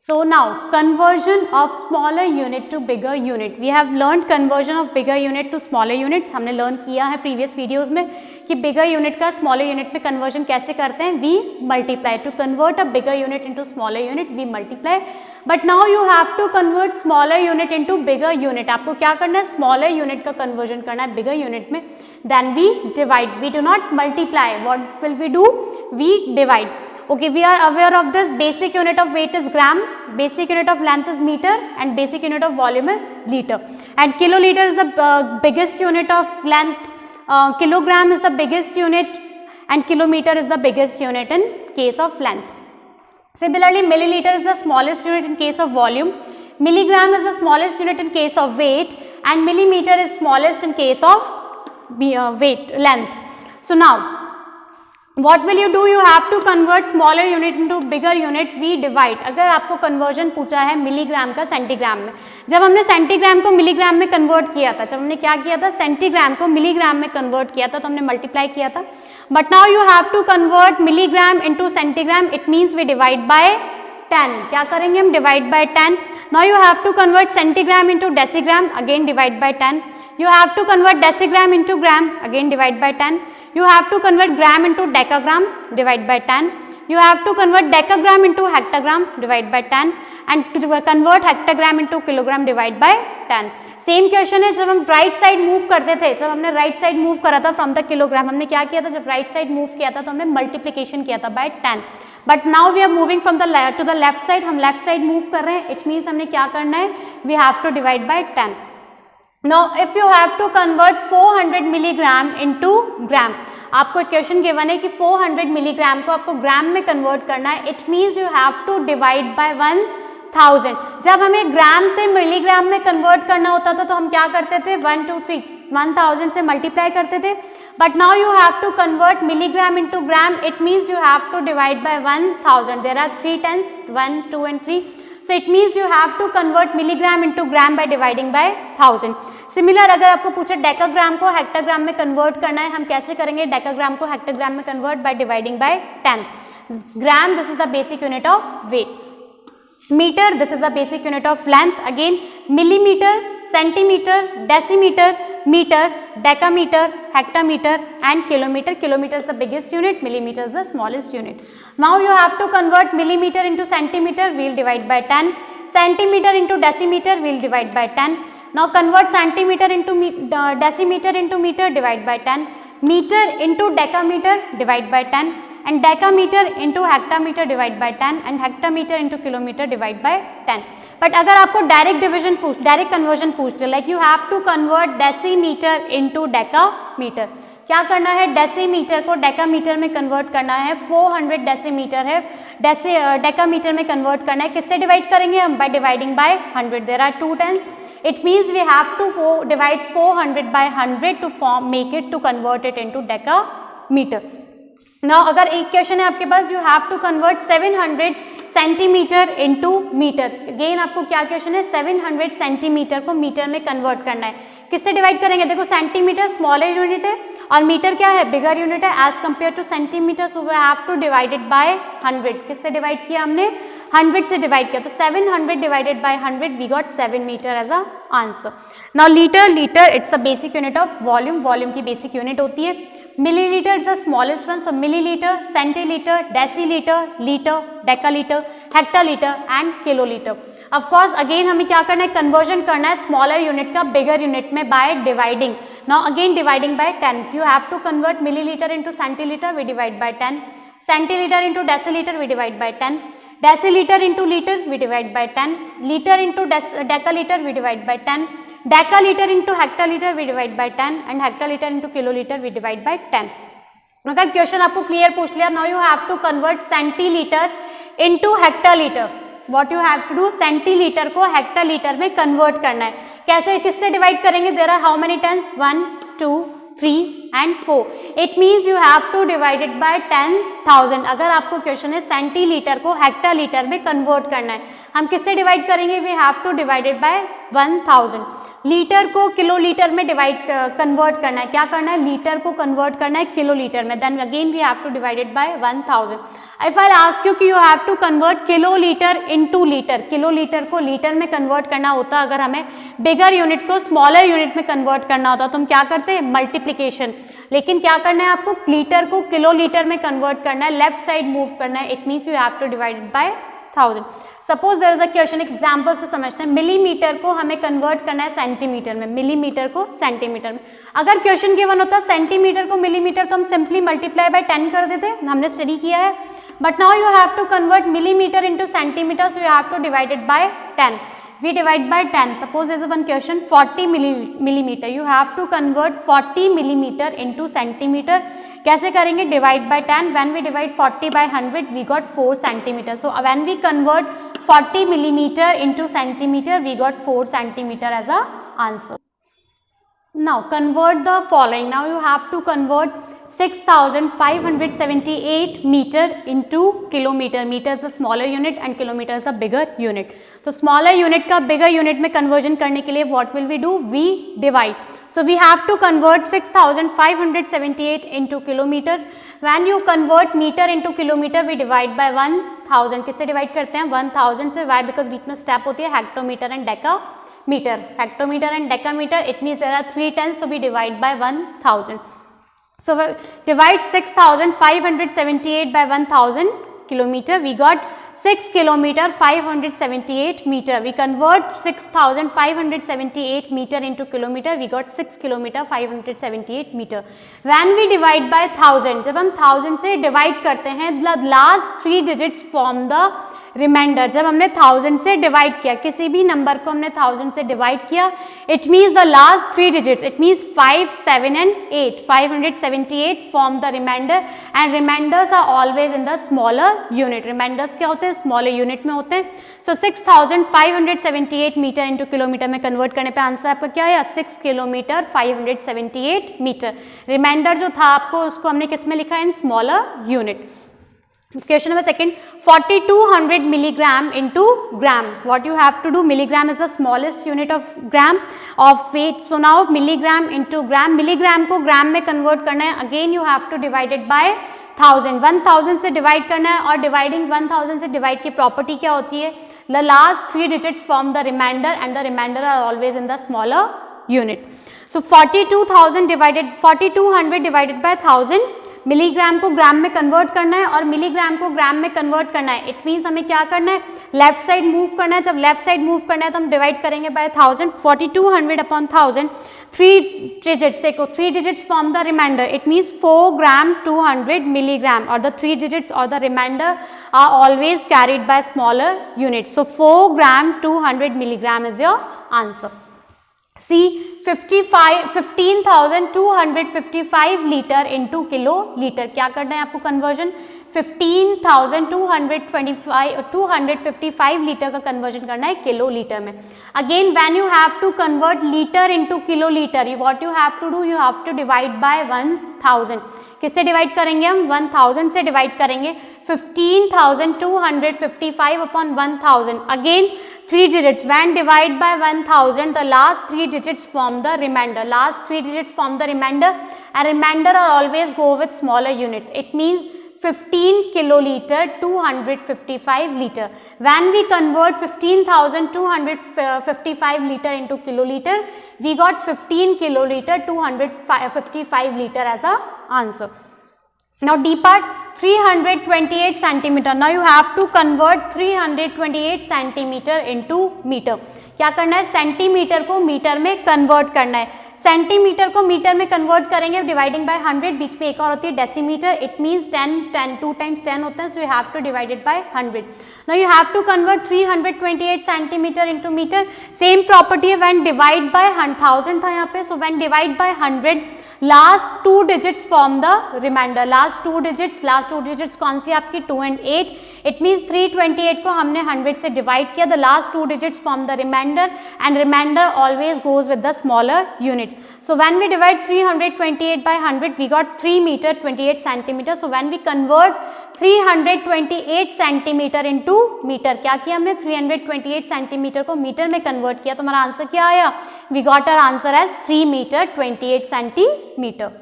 So now conversion of smaller unit to bigger unit. We have learned conversion of bigger unit to smaller units. हमने learn किया है previous videos में कि bigger unit का smaller unit में conversion कैसे करते हैं. We multiply. To convert a bigger unit into smaller unit we multiply. But now you have to convert smaller unit into bigger unit. आपको क्या करना है, स्मॉलर यूनिट का कन्वर्जन करना है बिगर यूनिट में. Then we divide. We do not multiply. What will we do, we divide. Okay, we are aware of this. Basic unit of weight is gram, basic unit of length is meter, and basic unit of volume is liter. And kiloliter is the biggest unit of length. Kilogram is the biggest unit, and kilometer is the biggest unit in case of length. Similarly, milliliter is the smallest unit in case of volume. Milligram is the smallest unit in case of weight, and millimeter is smallest in case of weight length. So now, what will you do? You have to convert smaller unit into bigger unit. We divide. अगर आपको conversion पूछा है milligram का centigram में, जब हमने centigram को milligram में कन्वर्ट किया था, जब हमने क्या किया था, सेंटीग्राम को मिलीग्राम में कन्वर्ट किया था, तो हमने मल्टीप्लाई किया था. But now you have to convert milligram into centigram. It means we divide by 10. क्या करेंगे हम, divide by 10. Now you have to convert centigram into decigram. Again divide by 10. You have to convert decigram into gram. Again divide by 10. You have to convert gram into decagram, divide by 10. You have to convert decagram into hectagram, divide by 10. And to convert hectagram into kilogram, divide by 10. Same question है. जब हम right side move करते थे, जब हमने right side move करा था from the kilogram, हमने क्या किया था, जब राइट साइड मूव किया था तो हमने मल्टीप्लीकेशन किया था by 10. But now we are moving from the to the left side. हम लेफ्ट साइड मूव कर रहे हैं. इट मीन्स हमने क्या करना है, we have to divide by 10. Now if you have to convert 400 milligram into gram, आपको equation given है कि 400 मिलीग्राम को आपको ग्राम में कन्वर्ट करना है. It means you have to divide by 1000. जब हमें ग्राम से मिलीग्राम में कन्वर्ट करना होता था तो हम क्या करते थे, 1 2 3 1000 से मल्टीप्लाई करते थे. But now you have to convert milligram into gram. It means you have to divide by 1000. There are 3 10s, 1 2 and 3. So it means you have to convert milligram into gram by dividing by 1000. Similar, अगर आपको पूछे decagram को hectogram में convert करना है, हम कैसे करेंगे, डेकाग्राम को हेक्टाग्राम में convert by dividing by 10. Gram, this is the basic unit of weight. Metre, this is the basic unit of length. Again millimetre, centimetre, decimetre, meter, decameter, hectometer and kilometer. Kilometer is the biggest unit, millimeter is the smallest unit. Now you have to convert millimeter into centimeter, we will divide by 10. Centimeter into decimeter, we will divide by 10. Now convert centimeter into decimeter into meter, divide by 10. Meter into decameter, divide by 10. And decameter into hectometer, divide by 10. And hectometer into kilometer, divide by 10. But अगर आपको direct division पूछ, direct conversion पूछते, like you have to convert decimetre into decametre. क्या करना है, decimetre को decametre में convert करना है. 400 डेसीमीटर है, डेकामीटर में कन्वर्ट करना है. किससे डिवाइड करेंगे हम, by dividing by 100. There are 2 10s. It means we have to divide 400 by 100 to make it, to convert it into decameter. Now अगर एक क्वेश्चन है आपके पास, you have to convert 700 centimetre into metre. Again आपको क्या question है, 700 centimetre को metre में कन्वर्ट करना है. किससे डिवाइड करेंगे, देखो सेंटीमीटर स्मॉलर यूनिट है और मीटर क्या है, बिगर यूनिट है as compare to centimetre. So we have to divide it by 100. किससे डिवाइड किया हमने, 100 से डिवाइड किया. तो 700 divided by 100, we got 7 metre as a answer. Now litre, litre it's a basic unit of volume. Volume की basic unit होती है. Millilitre is the smallest one. So millilitre, centilitre, decilitre, litre, decalitre, hectolitre and kilolitre. Of course again हमें क्या करना है, conversion करना है smaller unit का बिगर यूनिट में by dividing. Now again dividing by 10. You have to convert millilitre into centilitre, we divide by 10. Centilitre into decilitre, we divide by 10. Deciliter into liter, we divide by 10. Liter into decaliter, we divide by 10. Decaliter into hectoliter, we divide by 10. And hectoliter into kiloliter, we divide by 10. अगर question आपको clear पूछ लिया, now you have to convert centilitre into hectolitre. What you have to do, centilitre को hectolitre में convert करना है. कैसे, किससे डिवाइड करेंगे, there are how many tens, 1 2 3 and 4. It means you have to divided bye 10,000. अगर आपको क्वेश्चन है सेंटीलीटर को हेक्टालीटर में कन्वर्ट करना है, हम किससे डिवाइड करेंगे? We have to divided by 1000. Litre को किलोलीटर में कन्वर्ट करना है. क्या करना है? लीटर को कन्वर्ट करना है किलोलीटर में. Then again we have to divided by 1000. If I ask you कि you have to convert kilolitre into litre, kilolitre को लीटर में कन्वर्ट करना होता, अगर हमें बिगर यूनिट को स्मॉलर यूनिट में कन्वर्ट करना होता तो हम क्या करते हैं? मल्टीप्लिकेशन. लेकिन क्या करना है आपको? लीटर को किलोलीटर में कन्वर्ट करना है, लेफ्ट साइड मूव करना है. It means you have to divided by 1000. Suppose there is a question, एक एग्जांपल से समझते हैं. मिलीमीटर को हमें कन्वर्ट करना है सेंटीमीटर में, मिलीमीटर को सेंटीमीटर में. अगर क्वेश्चन गिवन होता सेंटीमीटर को मिलीमीटर तो हम सिंपली मल्टीप्लाई बाय 10 कर देते, हमने स्टडी किया है. But now you have to convert millimetre into centimetre, so you have to divided by 10. We divide by 10. Suppose there is one question 40 millimeter. You have to convert 40 millimeter into centimeter. कैसे करेंगे? Divide by 10. When we divide 40 by 100, we got 4 centimeter. So when we convert 40 millimeter into centimeter, we got 4 centimeter as a answer. Now convert the following. Now you have to convert 6578 meter into kilometer. Meter is the smaller unit and kilometer is the bigger unit. तो smaller unit का bigger unit में conversion करने के लिए what will we do? We divide. So we have to convert 6578 into kilometer. When you convert meter into kilometer, we divide by 1000. किससे divide करते हैं? 1000 से. Why? Because बीच में step होती है hectometer and decameter. Hectometer and decameter. It means there are 3 tens, so we divide by 1000. So divide 6578 by 1000 kilometer. We got 6 kilometer 578 meter. We convert 6578 meter into kilometer. We got 6 kilometer 578 meter. When we divide by 1000, जब हम 1000 से divide करते हैं, the last 3 digits form the reminder. जब हमने 1000 से divide किया, किसी भी नंबर को हमने 1000 से डिवाइड किया, it means the last 3 digits, it means 5, 7 and 8, 578 form the remainder. And remainders are always in the smaller unit. Remainders क्या होते हैं? स्मॉलर यूनिट में होते हैं. सो 6578 मीटर इंटू किलोमीटर में कन्वर्ट करने पे आंसर आपका क्या है? 6 किलोमीटर 578 मीटर. रिमाइंडर जो था आपको, उसको हमने किस में लिखा है? In smaller unit. Question number second, 4200 milligram into gram. What you have to do? Milligram is the smallest unit of gram of weight. So now milligram into gram. Milligram को gram में convert करना है. Again you have to divide it by 1000. 1000 से divide करना है और dividing 1000 से divide की property क्या होती है? The last 3 digits form the remainder and the remainder are always in the smaller unit. So 4200 divided by 1000. Milligram को ग्राम में कन्वर्ट करना है और मिलीग्राम को ग्राम में कन्वर्ट करना है. इट मीन्स हमें क्या करना है? लेफ्ट साइड मूव करना है. जब लेफ्ट साइड मूव करना है तो हम डिवाइड करेंगे बाय 1000. 4200 upon 1000, 3 digits. देखो 3 digits form the remainder. It means 4 gram 200 milligram और द 3 डिजिट्स और the remainder are always carried by smaller unit. So 4 gram 200 milligram is your answer. C 15,255 litre into kilolitre. क्या करना है आपको conversion? 15,255 litre का conversion करना है kilolitre में. Again when you have to convert litre into kilolitre, what you have to do? You have to divide by 1000. किससे divide करेंगे हम? 1000 से डिवाइड करेंगे. 15,255 upon 1000. Again 3 digits. When divide by 1000, the last 3 digits form the remainder. Last 3 digits form the remainder, and remainder are always go with smaller units. It means 15 kiloliter 255 liter. When we convert 15,255 liter into kiloliter, we got 15 kiloliter 255 liter as a answer. Now D part, 328 centimeter. Now you have to convert 328 centimeter into meter. क्या करना है? Centimetre को metre में convert करना है. Centimetre को metre में convert करेंगे डिवाइडिंग बाय 100. बीच में एक और होती है डेसीमीटर. इट मीन्स 10 2 times 10 होते हैं. So you have to divided by 100. Now you have to convert 328 centimetre into metre. Same property है व्हेन डिवाइड बाय 1000 था यहाँ पे. So when divide by 100, last 2 digits form the remainder, last two digits कौन सी आपकी 2 and 8, it means 328 को हमने 100 से डिवाइड किया, the last 2 digits form the remainder and remainder always goes with the smaller unit. So when we divide 328 by 100, we got 3 meter 28 centimeter. So when we convert 328 centimeter into meter, क्या किया हमने 328 centimeter को metre में convert किया, तो हमारा answer क्या आया? We got our answer as 3 meter 28 centimeter.